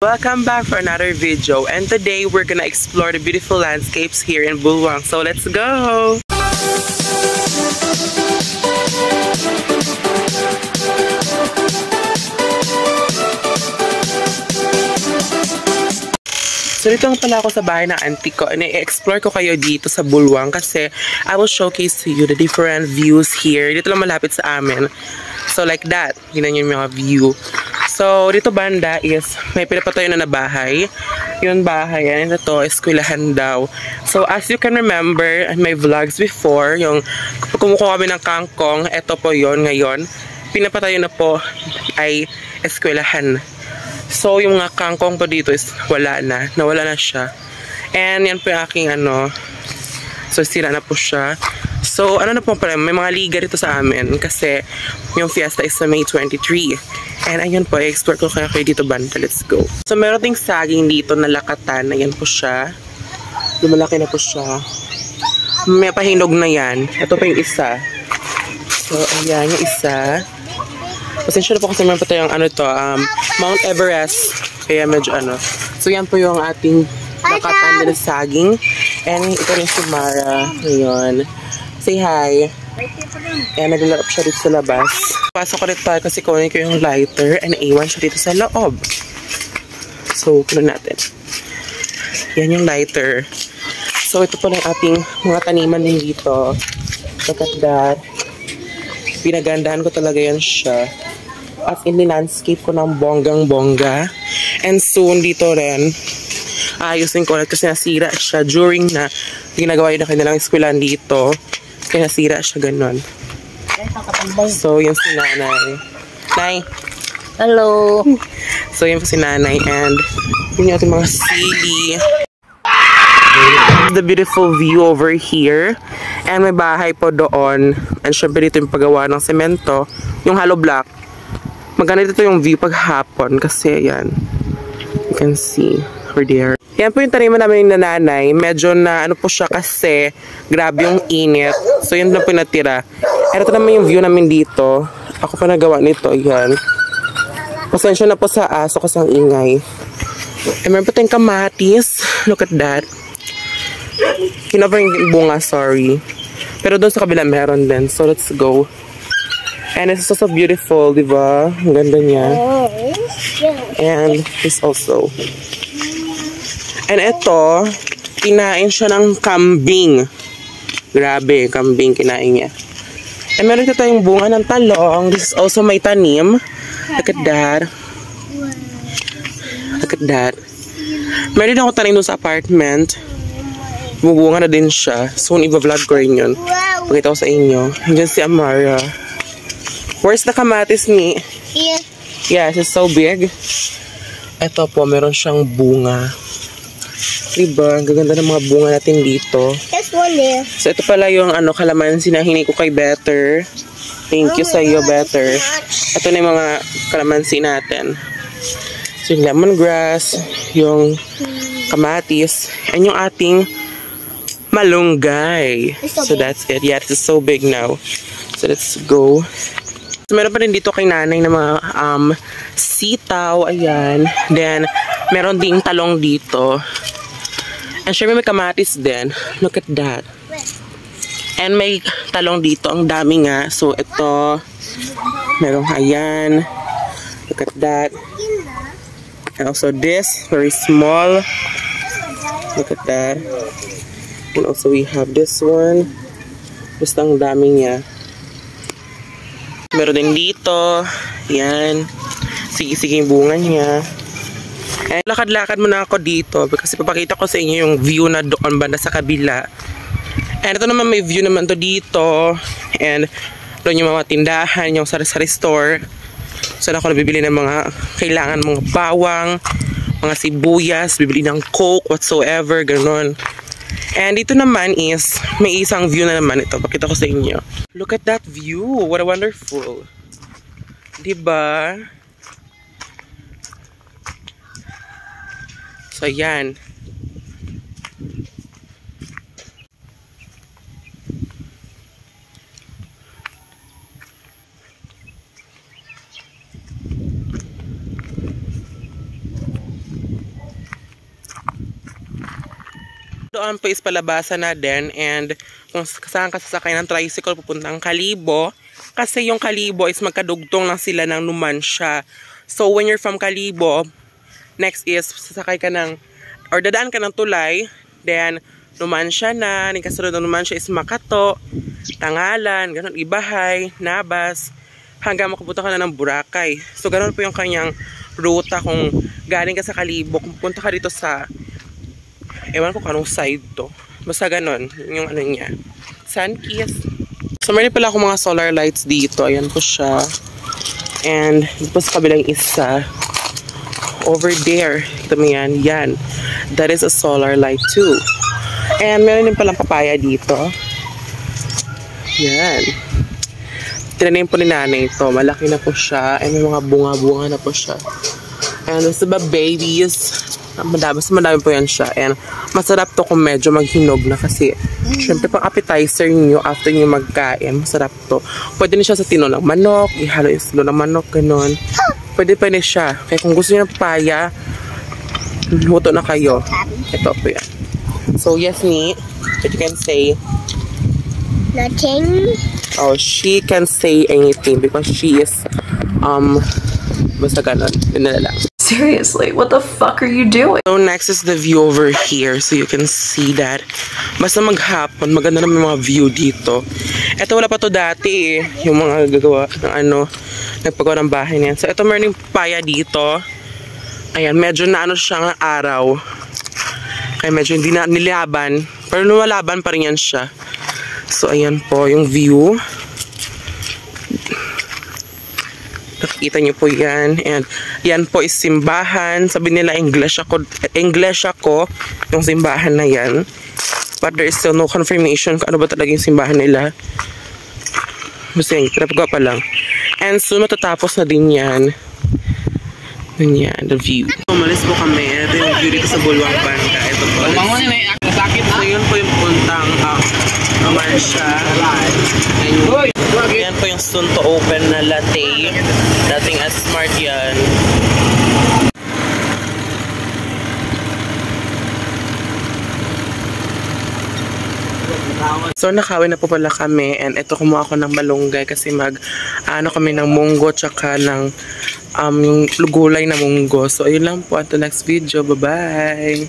Welcome back for another video, and today we're gonna explore the beautiful landscapes here in Bulwang. So let's go! So dito lang pala ako sa bahay ng auntie ko, and i-explore ko kayo dito sa Bulwang kasi I will showcase to you the different views here. Dito lang malapit sa amin. So like that, yun yung mga view. So dito banda is may pinapatayo na bahay. Yung bahay, yan ito, eskwelahan daw. So as you can remember in my vlogs before, yung kumukuha kami ng kangkong, ito po yon ngayon. Pinapatayo na po ay eskwelahan. So, yung mga kangkong po dito is wala na. Nawala na siya. And yan po yung aking so, sira na po siya. So, ano na po pala, may mga liga dito sa amin. Kasi, yung fiesta is sa May 23. And ayun po, i-explore ko kayo dito banda. Let's go. So, meron ding saging dito na lakatan. Ayan po siya. Lumalaki na po siya. May pahinog na yan. Ito pa yung isa. So, ayan yung isa. Pasensya na po kasi meron pa tayong Mount Everest. Kaya medyo So yan po yung ating lakatan na saging. And ito rin si Mara. Ngayon. Say hi. Ayan, naglalaro siya dito sa labas. Pasok ko rin tayo kasi kunin ko yung lighter and iwan siya dito sa loob. So, kunin natin. Yan yung lighter. So ito po lang ating mga taniman din dito. Look at that. Pinagandahan ko talaga yan siya. At in the landscape ko ng bonggang-bongga. And soon dito rin, ayusin ko kasi nasira siya during na ginagawa yun na kanilang eskwelahan dito. Kaya nasira siya ganun. So, yun si nanay. Nay! Hello! So, yun po si nanay. And yun yung ating mga sili. The beautiful view over here. And may bahay po doon. And syempre dito yung paggawa ng semento. Yung hollow block. Maganda dito yung view pag hapon. Kasi yan. You can see. Over there. Yan po yung taniman namin ng nanay. Medyo na po siya kasi grabe yung init. So yun na po natira. And ito naman yung view namin dito. Ako pa nagawa nito. Yan. Pasensya na po sa aso kasi ang ingay. And meron po tayong kamatis. Look at that. Kinover yung bunga, sorry. Pero doon sa kabila meron din. So, let's go. And it's so beautiful, diba? Ang ganda niya. And this also. And ito, kinain siya ng kambing. Grabe, kambing kinain niya. And meron ito tayong bunga ng talong. This is also may tanim. Look at that. Look at that. Meron din ako tanim doon sa apartment. Bubunga na din siya. Soon, i-vlog ko rin yun. Pakita ko sa inyo. Hanggang si Amara. Where's the kamatis ni? Here. Yes, it's so big. Ito po, meron siyang bunga. Diba? Ang gaganda ng mga bunga natin dito. There's one there. So, ito pala yung kalamansi na hiningi ko kay Better. Thank you sa iyo, Better. Ito na yung mga kalamansi natin. So, yung lemongrass, yung kamatis, and yung ating malunggay. So that's it. Yeah, this is so big now. So let's go. So meron pa rin dito kay nanay na mga sitaw. Ayan. Then meron ding talong dito. And syempre may kamatis din. Look at that. And may talong dito. Ang dami nga. So ito. Merong ayan. Look at that. And also this. Very small. Look at that. And also we have this one. Basta ang dami niya. Meron din dito. Yan. Sige-sige yung bunga niya. And lakad-lakad muna ako dito. Kasi papakita ko sa inyo yung view na doon banda sa kabila. And ito naman may view naman to dito. And doon yung mga tindahan, yung sari-sari store. So ako nabibili ng mga kailangan, mga bawang, mga sibuyas, bibili ng coke, whatsoever, ganon. And dito naman is, may isang view na naman ito. Pakita ko sa inyo. Look at that view. What a wonderful. Diba? So, yan. Doon po is palabasan na din, and kung saan ka sasakay ng tricycle pupuntang Kalibo, kasi yung Kalibo is magkadugtong lang sila ng Numancia. So when you're from Kalibo, next is sasakay ka ng, or dadaan ka ng tulay, then Numancia na, yung kasunod ng Numancia is Makato, Tangalan, ganun, Ibahay, Nabas, hanggang makapunta ka na ng Boracay. So ganun po yung kanyang ruta kung galing ka sa Kalibo, kung pupunta ka dito sa, ewan ko kung anong side to, basta ganun, yung ano niya, Sunkiss. So meron pala akong mga solar lights dito, ayan po siya, and dito sa kabilang isa, over there, ito mo yan, that is a solar light too. And meron din palang papaya dito, yan. Tinanim po ni nanay ito. Malaki na po siya. And may mga bunga-bunga na po siya. And this is the babies. Madami po yan siya. And masarap to kung medyo maghinog na kasi syempre pang appetizer niyo after niyo magkain. Masarap to. Pwede na siya sa tino ng manok. Ihalo yung silo ng manok. Ganun. Pwede siya. Kaya kung gusto niyo ng papaya, luto na kayo. Ito po yan. So yes, ni. But you can say Nothing. Oh, she can say anything because she is, basta ganon. Yun na lang. Seriously, what the fuck are you doing? So next is the view over here. So you can see that. Basta maghapon, maganda naman yung mga view dito. Ito wala pa to dati eh. Yung mga gagawa ng ano, nagpagawa ng bahay niyan. So ito meron yung papaya dito. Ayan, medyo na ano siyang araw. Kaya medyo hindi na nilaban. Pero lumalaban pa rin yan siya. So, ayan po yung view. Nakikita nyo po yan. And yan po is simbahan. Sabi nila English ako yung simbahan na yan. But there is still no confirmation kung ano ba talaga yung simbahan nila. Basta yun, pinapagawa pa lang. And soon matatapos na din yan. Yan, the view. Umalis po kami. Ito yung view dito sa Bulwang Banda. Ito po. So, yun po yung puntang Numancia. Yan po yung soon to open na latte. Dating as smart yan. So nakawin na po pala kami, and ito kumuha ako ng malunggay kasi ano kami ng munggo tsaka ng yung gulay na munggo. So ayun lang po, at the next video. Bye bye.